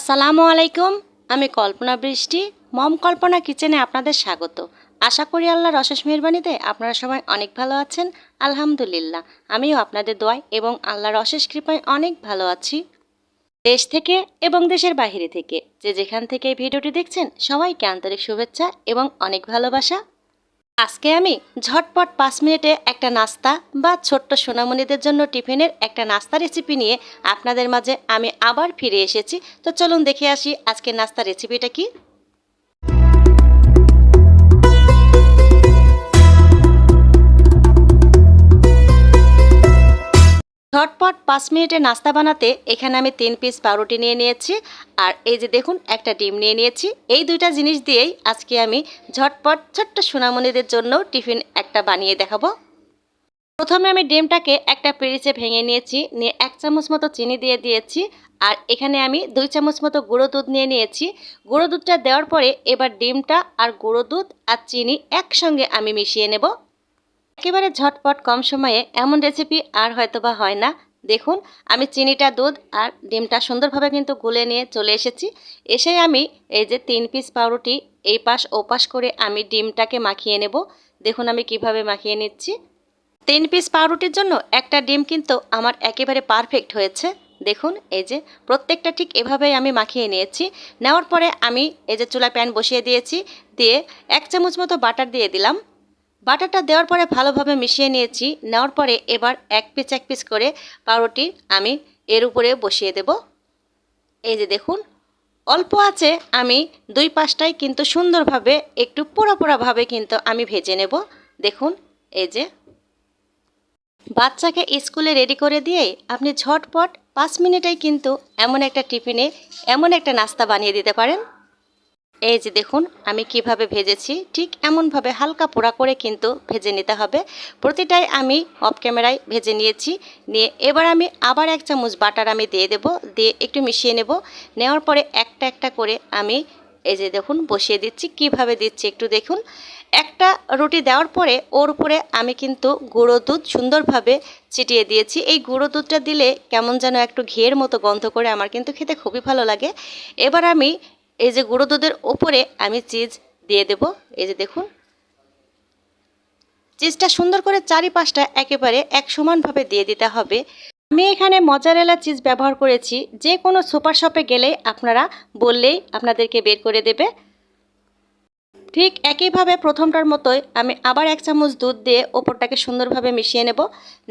আসসালামু আলাইকুম। আমি কল্পনা বৃষ্টি, মম কল্পনা কিচেনে আপনাদের স্বাগত। আশা করি আল্লাহর অশেষ মেহেরবানিতে আপনারা সবাই অনেক ভালো আছেন। আলহামদুলিল্লাহ, আমিও আপনাদের দোয়ায় এবং আল্লাহর অশেষ কৃপায় অনেক ভালো আছি। দেশ থেকে এবং দেশের বাইরে থেকে যে যেখান থেকে এই ভিডিওটি দেখছেন সবাইকে আন্তরিক শুভেচ্ছা এবং অনেক ভালোবাসা। আজকে আমি ঝটপট 5 মিনিটে একটা নাস্তা বা ছোট্ট সোনামণিদের জন্য টিফিনের একটা নাস্তা রেসিপি নিয়ে আপনাদের মাঝে আমি আবার ফিরে এসেছি। তো চলুন দেখে আসি আজকের নাস্তা রেসিপিটা কি। ঝটপট 5 মিনিটে নাস্তা বানাতে এখানে আমি 3 পিস পাউরুটি নিয়ে নিয়েছি, আর এই যে দেখুন একটা ডিম নিয়ে নিয়েছি। এই দুইটা জিনিস দিয়েই আজকে আমি ঝটপট ছোট্ট সোনামণিদের জন্য টিফিন একটা বানিয়ে দেখাবো। প্রথমে আমি ডিমটাকে একটা পিরিচে ভেঙে নিয়েছি, নিয়ে 1 চামচ মতো চিনি দিয়ে দিয়েছি, আর এখানে আমি 2 চামচ মতো গুঁড়ো দুধ নিয়ে নিয়েছি। গুঁড়ো দুধটা দেওয়ার পরে এবার ডিমটা আর গুঁড়ো দুধ আর চিনি একসঙ্গে আমি মিশিয়ে নেব। একেবারে ঝটপট কম সময়ে এমন রেসিপি আর হয়তোবা হয় না। দেখুন আমি চিনিটা, দুধ আর ডিমটা সুন্দরভাবে কিন্তু গুলে নিয়ে চলে এসেছি। এসে আমি এই যে 3 পিস পাউরুটি এই পাশ ও পাশ করে আমি ডিমটাকে মাখিয়ে নেব। দেখুন আমি কিভাবে মাখিয়ে নিচ্ছি। 3 পিস পাউরুটির জন্য একটা ডিম কিন্তু আমার একেবারে পারফেক্ট হয়েছে। দেখুন এই যে প্রত্যেকটা ঠিক এভাবেই আমি মাখিয়ে নিয়েছি। নেওয়ার পরে আমি এই যে চুলায় প্যান বসিয়ে দিয়েছি, দিয়ে 1 চামচ মতো বাটার দিয়ে দিলাম। বাটারটা দেওয়ার পরে ভালোভাবে মিশিয়ে নিয়েছি। নেওয়ার পরে এবার এক পিস করে পাউরুটি আমি এর উপরে বসিয়ে দেব। এই যে দেখুন অল্প আছে আমি 2 পাশটাই কিন্তু সুন্দরভাবে একটু পোড়া পোড়াভাবে কিন্তু আমি ভেজে নেব। দেখুন এই যে বাচ্চাকে স্কুলে রেডি করে দিয়েই আপনি ঝটপট 5 মিনিটেই কিন্তু এমন একটা টিফিনে এমন একটা নাস্তা বানিয়ে দিতে পারেন। এই যে দেখুন আমি কিভাবে ভেজেছি, ঠিক এমনভাবে হালকা পোড়া করে কিন্তু ভেজে নিতে হবে। প্রতিটাই আমি অফ ক্যামেরায় ভেজে নিয়েছি। নিয়ে এবার আমি আবার 1 চামচ বাটার আমি দিয়ে দেব, দিয়ে একটু মিশিয়ে নেব। নেওয়ার পরে একটা একটা করে আমি এই যে দেখুন বসিয়ে দিচ্ছি। কিভাবে দিচ্ছি একটু দেখুন। একটা রুটি দেওয়ার পরে ওর উপরে আমি কিন্তু গুঁড়ো দুধ সুন্দরভাবে ছিটিয়ে দিয়েছি। এই গুঁড়ো দুধটা দিলে কেমন যেন একটু ঘিয়ের মতো গন্ধ করে, আমার কিন্তু খেতে খুবই ভালো লাগে। এবার আমি এই যে গুঁড়ো দুধের ওপরে আমি চিজ দিয়ে দেব। এই যে দেখুন চিজটা সুন্দর করে চারিপাশটা একেবারে এক সমানভাবে দিয়ে দিতে হবে। আমি এখানে মজারেলা চিজ ব্যবহার করেছি। যে কোনো সুপার শপে গেলেই আপনারা বললেই আপনাদেরকে বের করে দেবে। ঠিক একইভাবে প্রথমটার মতোই আমি আবার 1 চামচ দুধ দিয়ে ওপরটাকে সুন্দরভাবে মিশিয়ে নেব।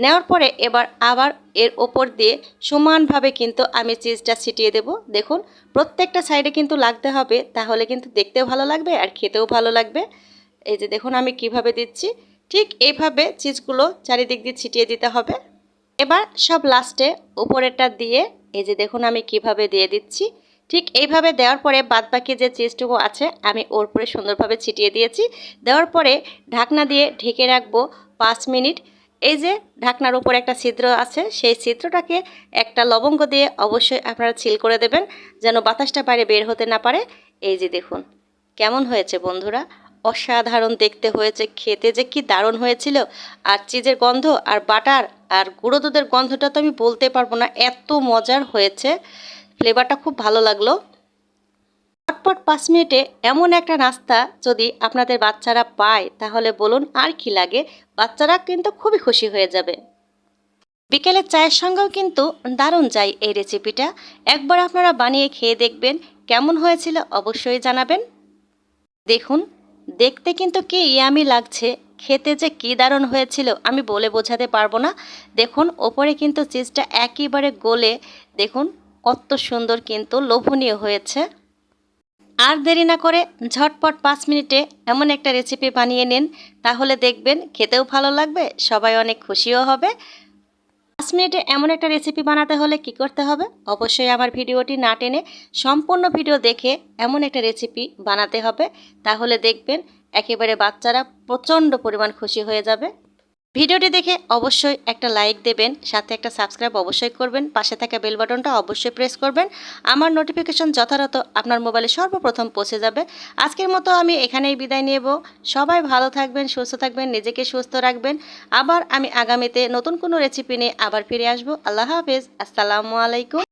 নেওয়ার পরে এবার আবার এর ওপর দিয়ে সমানভাবে কিন্তু আমি চিজটা ছিটিয়ে দেব। দেখুন প্রত্যেকটা সাইডে কিন্তু লাগতে হবে, তাহলে কিন্তু দেখতেও ভালো লাগবে আর খেতেও ভালো লাগবে। এই যে দেখুন আমি কিভাবে দিচ্ছি, ঠিক এইভাবে চিজগুলো চারিদিক দিয়ে ছিটিয়ে দিতে হবে। এবার সব লাস্টে উপরেরটা দিয়ে এই যে দেখুন আমি কিভাবে দিয়ে দিচ্ছি। ঠিক এইভাবে দেওয়ার পরে বাদবাকি যে চিজটুকু আছে আমি ওর উপরে সুন্দরভাবে ছিটিয়ে দিয়েছি। দেওয়ার পরে ঢাকনা দিয়ে ঢেকে রাখবো 5 মিনিট। এই যে ঢাকনার উপরে একটা ছিদ্র আছে, সেই ছিদ্রটাকে একটা লবঙ্গ দিয়ে অবশ্যই আপনারা সিল করে দেবেন, যেন বাতাসটা বাইরে বের হতে না পারে। এই যে দেখুন কেমন হয়েছে বন্ধুরা, অসাধারণ দেখতে হয়েছে, খেতে যে কি দারুণ হয়েছিল। আর চিজের গন্ধ আর বাটার আর গুঁড়ো দুধের গন্ধটা তো আমি বলতে পারবো না, এত মজার হয়েছে। ফ্লেভারটা খুব ভালো লাগলো। চটপট 5 মিনিটে এমন একটা নাস্তা যদি আপনাদের বাচ্চারা পায় তাহলে বলুন আর কি লাগে। বাচ্চারা কিন্তু খুবই খুশি হয়ে যাবে। বিকেলের চায়ের সঙ্গেও কিন্তু দারুণ যায় এই রেসিপিটা। একবার আপনারা বানিয়ে খেয়ে দেখবেন, কেমন হয়েছিল অবশ্যই জানাবেন। দেখুন দেখতে কিন্তু কি ইয়ামি লাগছে, খেতে যে কি দারুণ হয়েছিল আমি বলে বোঝাতে পারবো না। দেখুন ওপরে কিন্তু চিজটা একেবারে গলে দেখুন কত সুন্দর কিন্তু লোভনীয় হয়েছে। আর দেরি না করে ঝটপট 5 মিনিটে এমন একটা রেসিপি বানিয়ে নিন, তাহলে দেখবেন খেতেও ভালো লাগবে, সবাই অনেক খুশিও হবে। 5 মিনিটে এমন একটা রেসিপি বানাতে হলে কি করতে হবে, অবশ্যই আমার ভিডিওটি না টেনে সম্পূর্ণ ভিডিও দেখে এমন একটা রেসিপি বানাতে হবে, তাহলে দেখবেন একেবারে বাচ্চারা প্রচণ্ড পরিমাণ খুশি হয়ে যাবে। ভিডিওটি দেখে অবশ্যই একটা লাইক দেবেন, সাথে একটা সাবস্ক্রাইব অবশ্যই করবেন, পাশে থাকা বেল বাটনটা অবশ্যই প্রেস করবেন। আমার নোটিফিকেশন যথাযথ আপনার মোবাইলে সর্বপ্রথম পৌঁছে যাবে। আজকের মতো আমি এখানেই বিদায় নেব। সবাই ভালো থাকবেন, সুস্থ থাকবেন, নিজেকে সুস্থ রাখবেন। আবার আমি আগামীতে নতুন কোনো রেসিপি নিয়ে আবার ফিরে আসবো। আল্লাহ হাফেজ, আসসালামু আলাইকুম।